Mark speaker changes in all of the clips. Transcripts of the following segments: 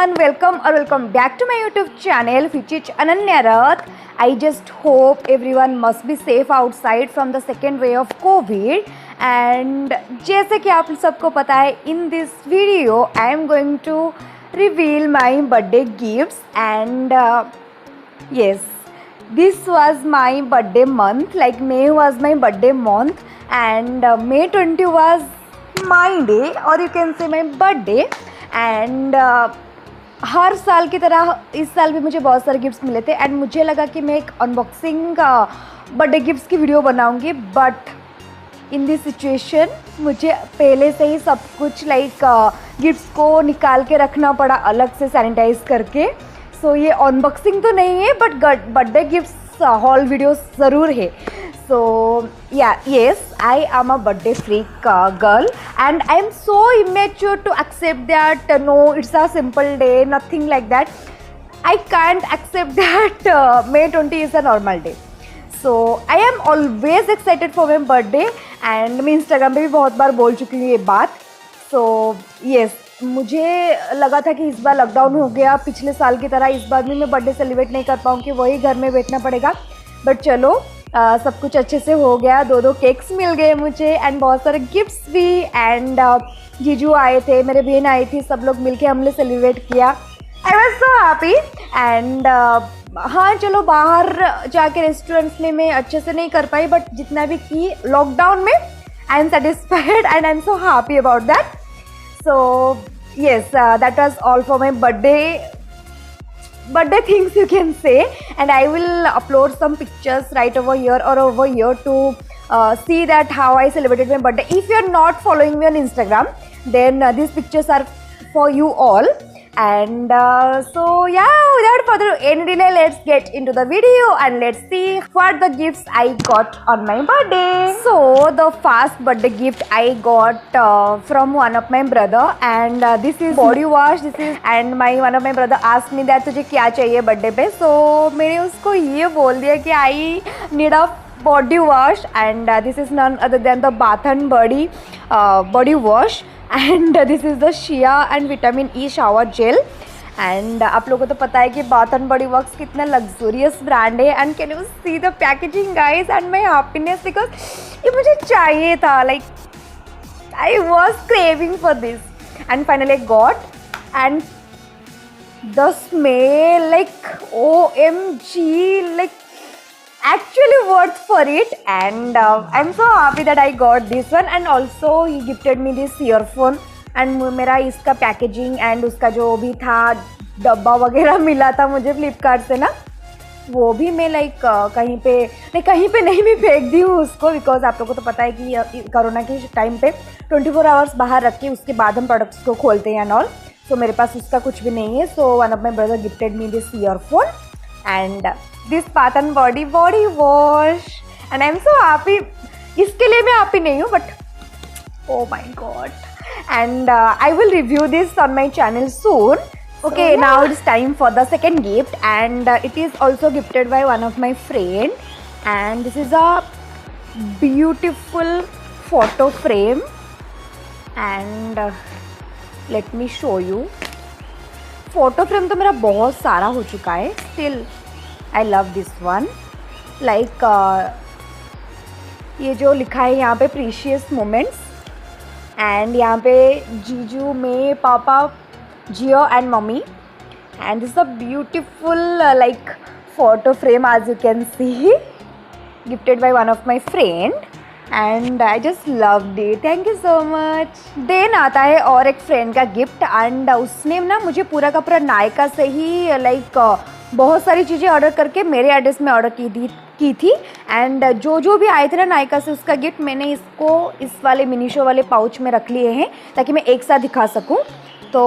Speaker 1: everyone, welcome back to my YouTube channel which is Ananya Rath. I just hope everyone must be safe outside from the second wave of COVID. And जैसे कि आप सबको पता है, in this video I am going to reveal my birthday gifts and yes, this was my birthday month. Like May was my birthday month and May 20 was my day or you can say my birthday. And हर साल की तरह इस साल भी मुझे बहुत सारे गिफ्ट्स मिले थे एंड मुझे लगा कि मैं एक अनबॉक्सिंग बर्थडे गिफ्ट्स की वीडियो बनाऊंगी, बट इन दिस सिचुएशन मुझे पहले से ही सब कुछ गिफ्ट्स को निकाल के रखना पड़ा अलग से सैनिटाइज करके. सो ये अनबॉक्सिंग तो नहीं है but birthday gifts hall video ज़रूर है. So yeah, yes, I am a birthday freak girl and I am so immature to accept that no, it's a simple day, nothing like that. I can't accept that May 20 is a normal day. So I am always excited for my birthday and मैं Instagram पे भी बहुत बार बोल चुकी हूँ ये बात. So yes, मुझे लगा था कि इस बार लॉकडाउन हो गया पिछले साल की तरह, इस बार भी मैं बर्थडे सेलिब्रेट नहीं कर पाऊँगी, वही घर में बैठना पड़ेगा. बट चलो सब कुछ अच्छे से हो गया. दो केक्स मिल गए मुझे एंड बहुत सारे गिफ्ट्स भी. एंड जीजू आए थे, मेरे बहन आई थी, सब लोग मिलके हमने सेलिब्रेट किया. I was so happy. And हाँ चलो बाहर जाके रेस्टोरेंट्स में मैं अच्छे से नहीं कर पाई, बट जितना भी की लॉकडाउन में I am satisfied and I am so happy about that. So yes, that was all for my birthday things you can say, and I will upload some pictures right over here or over here to see that how I celebrated my birthday. If you are not following me on Instagram, then these pictures are for you all. And so yeah, without further any delay, let's get into the video and let's see what the gifts I got on my birthday. So the first birthday gift I got from one of my brother, and this is body wash. This is, and one of my brother asked me that तुझे क्या चाहिए birthday पे. So मैंने उसको ये बोल दिया कि I need a body wash, and this is none other than the Bath and body wash. And this is the shea and vitamin E shower gel. And आप लोगों को तो पता है कि बाथ एंड बॉडी वर्क्स कितना luxurious brand है. And can you see the packaging guys and my happiness, because ये मुझे चाहिए था. Like I was craving for this and finally I got. And the smell like OMG, like actually worth for it. And I'm so happy that I got this one. And also he gifted me this earphone. and मेरा इसका packaging and उसका जो भी था डब्बा वगैरह मिला था मुझे फ्लिपकार्ट से ना, वो भी मैं कहीं पे नहीं भी फेंक दी हूँ उसको, बिकॉज आप लोगों को तो पता है कि कोरोना के टाइम पे 24 आवर्स बाहर रख के उसके बाद हम प्रोडक्ट्स को खोलते हैं एंड ऑल. सो मेरे पास उसका कुछ भी नहीं है. So one of my brother gifted me this earphone and this bath and body wash and I am so happy. इसके लिए मैं हैप्पी नहीं हूँ, but oh my god. And I will review this on my channel soon. Okay, so, yeah. Now it's time for the second gift, and it is also gifted by one of my friend, and this is a beautiful photo frame, and let me show you. Photo frame तो मेरा बहुत सारा हो चुका है, still I love this one. Like ये जो लिखा है यहाँ पे precious moments, and यहाँ पे जीजू में पापा Gio and mommy, and this is a beautiful photo frame as you can see, gifted by one of my friend, and I just loved it. Thank you so much. Then आता है और एक friend का gift, and उसने ना मुझे पूरा का पूरा नायका से ही बहुत सारी चीज़ें ऑर्डर करके मेरे एड्रेस में ऑर्डर की थी. एंड जो भी आए थे ना नायका से उसका गिफ्ट, मैंने इसको इस वाले मिनी शो वाले पाउच में रख लिए हैं ताकि मैं एक साथ दिखा सकूं. तो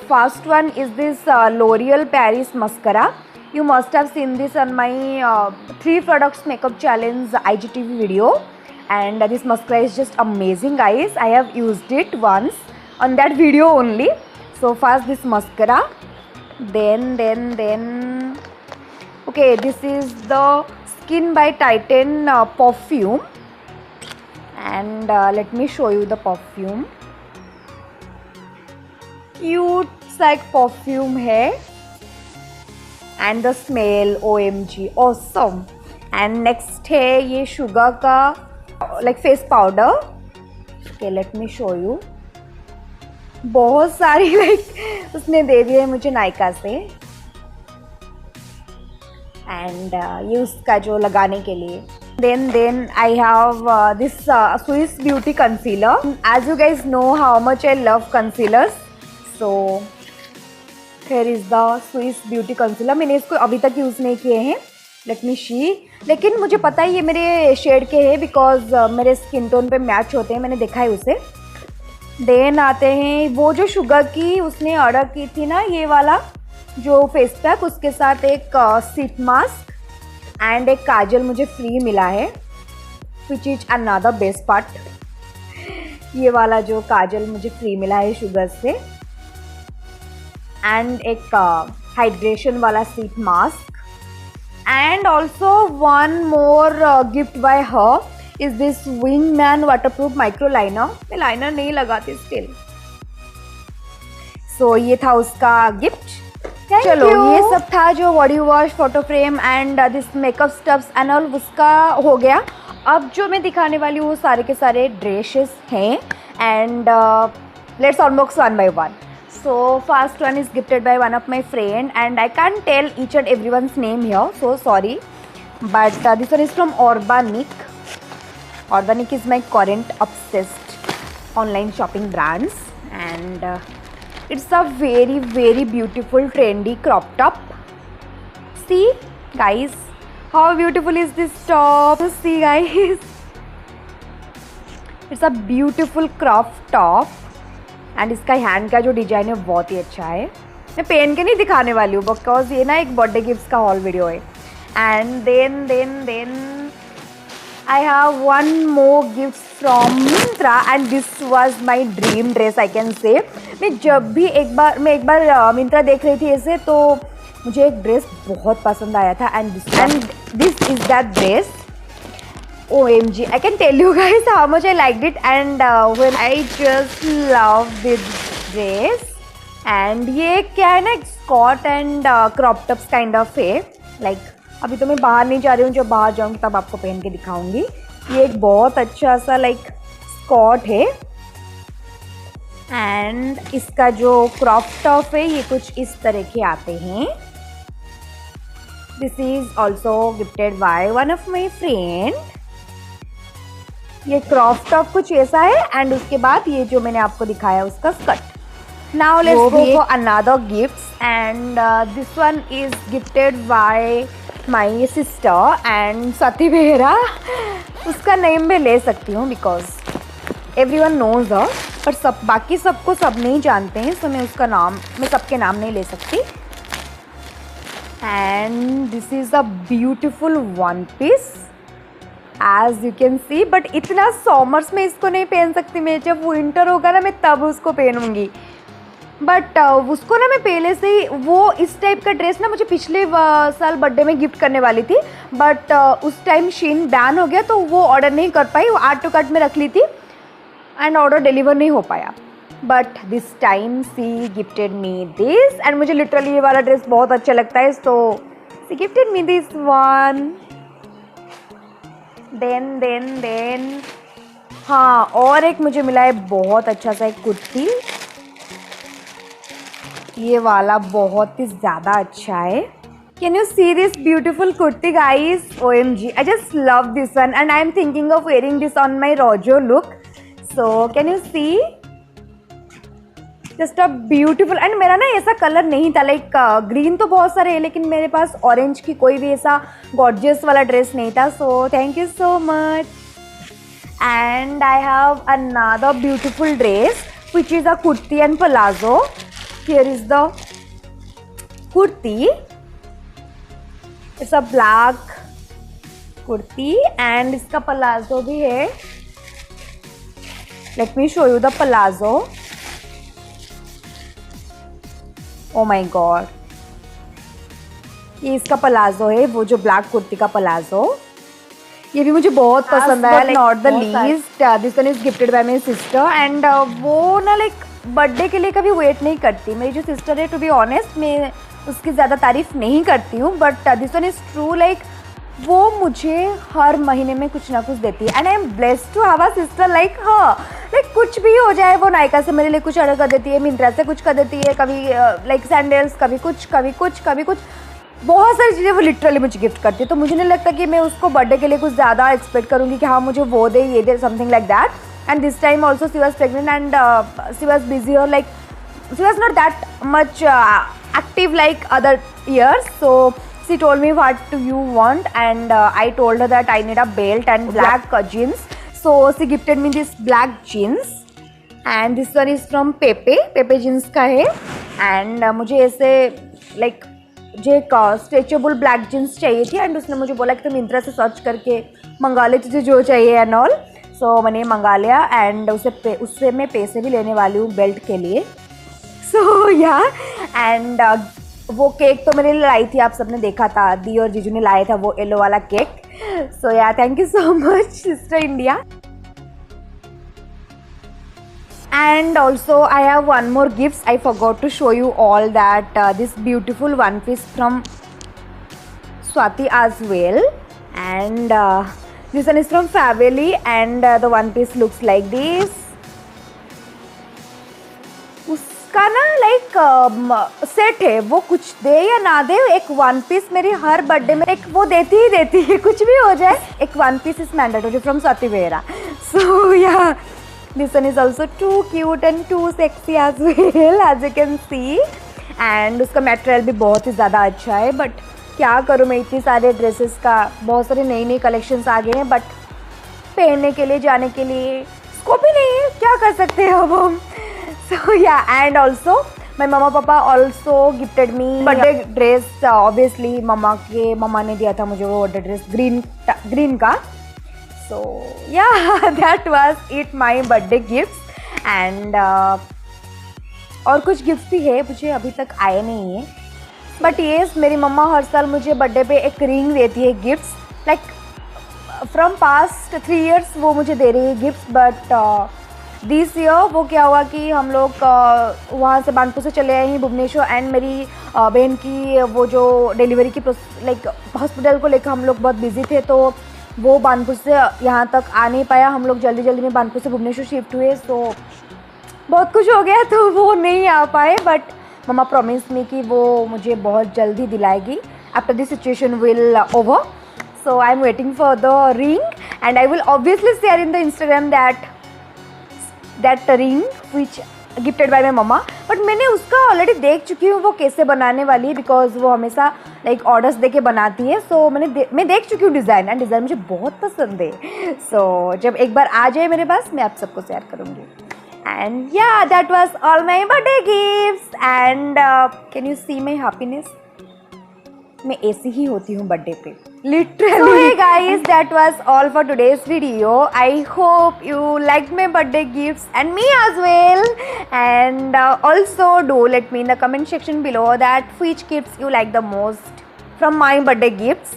Speaker 1: first one is this L'Oreal Paris mascara. You must have seen this on my 3 products makeup challenge IGTV video, and this mascara is just amazing guys. I have used it once on that video only. So first this mascara, then okay, this is the Skin by Titan perfume, and let me show you the perfume. Cute सा एक perfume है and the smell OMG awesome. And next है ये sugar का like face powder. Okay let me show you. बहुत सारी like उसने दे दिए मुझे नायका से। एंड ये उसका जो लगाने के लिए। Then I have this Swiss Beauty concealer. As you guys know how much I love concealers, so here is the Swiss Beauty concealer. मैंने इसको अभी तक यूज़ नहीं किए हैं, let me see. लेकिन मुझे पता है ये मेरे शेड के हैं बिकॉज मेरे स्किन टोन पे मैच होते हैं, मैंने देखा है उसे। देन आते हैं वो जो शुगर की उसने ऑर्डर की थी ना, ये वाला जो फेस पैक, उसके साथ एक सीट मास्क एंड एक काजल मुझे फ्री मिला है, which is another best part. ये वाला जो काजल मुझे फ्री मिला है शुगर से, एंड एक हाइड्रेशन वाला seat mask, and also one more gift bye her is this wingman waterproof micro liner. मैं लाइनर नहीं लगाती स्टिल, सो ये था उसका गिफ्ट। चलो ये सब था जो body wash, photo frame and this makeup stuffs and all, उसका हो गया। अब जो मैं दिखाने वाली हूँ वो सारे के सारे ड्रेसेस हैं and let's unbox one by one. So first one is gifted by one of my friend and I can tell each and everyone's name here, so sorry, but this one is from organic. Organic is my current obsessed online shopping brands, and it's a very very beautiful trendy crop top. See guys, how beautiful is this top? See guys, it's a beautiful crop top and इसका hand का जो design है बहुत ही अच्छा है. मैं पहन के नहीं दिखाने वाली हूँ बिकॉज ये ना एक बर्थडे गिफ्ट का हॉल वीडियो है. And then I have one more gift from Myntra and this was my dream dress I can say. मैं जब भी एक बार Myntra देख रही थी ऐसे तो मुझे एक ड्रेस बहुत पसंद आया था and this is that dress. OMG, I can tell you guys how much I liked it and when I just love this dress. And ये क्या है ना, skort and crop tops kind of है. Like अभी तो मैं बाहर नहीं जा रही हूँ, जब बाहर जाऊँगी तब आपको पहन के दिखाऊंगी. ये एक बहुत अच्छा सा लाइक स्कॉट है एंड इसका जो क्रॉप टॉप है ये कुछ इस तरह के आते हैं. This is also gifted by one of my friend. ये क्रॉप टॉप कुछ ऐसा है एंड उसके बाद ये जो मैंने आपको दिखाया उसका skirt. Now let's go for another gifts and this one is gifted by my sister and Sati Behera. उसका नेम मैं ले सकती हूँ because everyone knows her, पर सब बाकी सबको सब नहीं जानते हैं, so मैं उसका नाम, मैं सबके नाम नहीं ले सकती. And this is a beautiful one piece as you can see, but इतना समर्स में इसको नहीं पहन सकती मैं. जब विंटर होगा ना मैं तब उसको पहनूंगी. बट उसको ना मैं पहले से ही वो इस टाइप का ड्रेस ना मुझे पिछले साल बर्थडे में गिफ्ट करने वाली थी, बट उस टाइम शीन बैन हो गया तो वो ऑर्डर नहीं कर पाई. वो आर्ट टू कार्ट में रख ली थी एंड ऑर्डर डिलीवर नहीं हो पाया. But this time she gifted me this and मुझे लिटरली ये वाला ड्रेस बहुत अच्छा लगता है, so she gifted me this one. Then हाँ, और एक मुझे मिला है बहुत अच्छा सा एक कुर्ती. ये वाला बहुत ही ज़्यादा अच्छा है. Can you see this beautiful kurti guys? OMG, I just love this one and I am thinking of wearing this on my Rojo look. So can you see? Just a beautiful. and मेरा ना ऐसा colour नहीं था, like green तो बहुत सारे है लेकिन मेरे पास ऑरेंज की कोई भी ऐसा गॉर्जियस वाला ड्रेस नहीं था. So thank you so much. And I have another beautiful dress which is a kurti and palazzo. Here is the kurti. It's a black kurti and इसका palazzo भी है. Let me show you the palazzo. Oh my god, ये इसका palazzo है, वो जो black kurti का palazzo. ये भी मुझे बहुत पसंद आया. Like not the least, this one is gifted by my sister and वो ना like बर्थडे के लिए कभी वेट नहीं करती। मेरी जो सिस्टर है, टू बी ऑनेस्ट, मैं उसकी ज़्यादा तारीफ़ नहीं करती हूँ, but this one is true. Like वो मुझे हर महीने में कुछ ना कुछ देती है, and I am blessed to have a sister like her. Like कुछ भी हो जाए, वो नायका से मेरे लिए कुछ ऑर्डर कर देती है, मिंत्रा से कुछ कर देती है, कभी लाइक सैंडल्स, कभी कुछ कभी कुछ कभी कुछ, बहुत सारी चीज़ें वो लिटरली मुझे गिफ्ट करती है। तो मुझे नहीं लगता कि मैं उसको बर्थडे के लिए कुछ ज़्यादा एक्सपेक्ट करूँगी कि हाँ मुझे वो दे, ये दे, something like that. And this time also she was pregnant and she was busy, और like she was not that much active like other years. So she told me what do you want, and I told her that I need a belt and black jeans. So she gifted me this black jeans, and this one is from Pepe jeans का है। and मुझे ऐसे like मुझे एक stretchable black jeans चाहिए थी, and उसने मुझे बोला कि तुम मिंत्रा से सर्च करके मंगा ले तुझे जो चाहिए एंड ऑल। सो मैंने मंगा लिया, एंड उससे मैं पैसे भी लेने वाली हूँ बेल्ट के लिए। सो या एंड वो केक तो मैंने लाई थी, आप सबने देखा था, दी और जीजू ने लाया था वो येलो वाला केक। सो या thank you so much sister India. And also I have one more gifts. I forgot to show you all that this beautiful one piece from Swati as well, and this one is from Faveli, and the one piece looks like this. उसका ना like set है, वो कुछ दे या ना दे, एक one piece मेरी हर birthday में एक वो देती ही देती है, कुछ भी हो जाए एक one piece is mandatory from Swati Vera. So yeah this one is also too cute and too sexy as well, as you can see, and उसका मटेरियल भी बहुत ही ज़्यादा अच्छा है। बट क्या करूँ मैं, इतनी सारे ड्रेसेस का बहुत सारे नई कलेक्शंस आ गए हैं, बट पहनने के लिए जाने के लिए स्कोप ही नहीं है, क्या कर सकते हैं अब हम। सो या and also my mamma papa also gifted me birthday dress. Obviously mamma ने दिया था मुझे वो बर्थडे ड्रेस ग्रीन का। So yeah, that was it my birthday gifts, and और कुछ गिफ्ट भी है, मुझे अभी तक आए नहीं है, बट येस मेरी मम्मा हर साल मुझे बर्थडे पे एक रिंग देती है gifts, like from past 3 years वो मुझे दे रही है गिफ्ट्स। बट दिस ईयर वो क्या हुआ कि हम लोग वहाँ से बानपुर से चले आए हैं भुवनेश्वर, एंड मेरी बहन की वो जो डिलीवरी की लाइक हॉस्पिटल को लेकर हम लोग बहुत बिजी थे, तो वो बानपुर से यहाँ तक आ नहीं पाया। हम लोग जल्दी में बानपुर से भुवनेश्वर शिफ्ट हुए, सो बहुत कुछ हो गया तो वो नहीं आ पाए। बट मम्मा प्रॉमिस मी कि वो मुझे बहुत जल्दी दिलाएगी after this situation will over. So I am waiting for the ring, and I will obviously share in the Instagram that ring which gifted by my mamma. But मैंने उसका already देख चुकी हूँ वो कैसे बनाने वाली है, बिकॉज वो हमेशा लाइक ऑर्डर्स दे के बनाती है। सो मैं देख चुकी हूँ डिज़ाइन, एंड डिज़ाइन मुझे बहुत पसंद है। सो जब एक बार आ जाए मेरे पास, मैं आप सबको शेयर करूँगी। And yeah that was all my birthday gifts, and can you see my happiness. मैं ऐसी ही होती हूँ बर्थडे पे, literally. So hey guys, that was all for today's video. I hope you liked my birthday gifts and me as well. And also do let me in the comment section below that which gifts you like the most from my birthday gifts.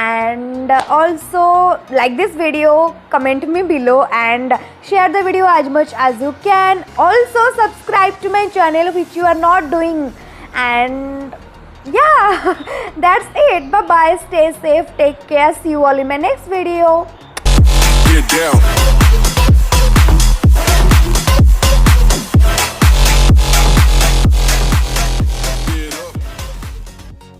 Speaker 1: And also like this video, comment me below, and share the video as much as you can. Also subscribe to my channel which you are not doing. And yeah, that's it. Bye bye, stay safe, take care, see you all in my next video. Get down.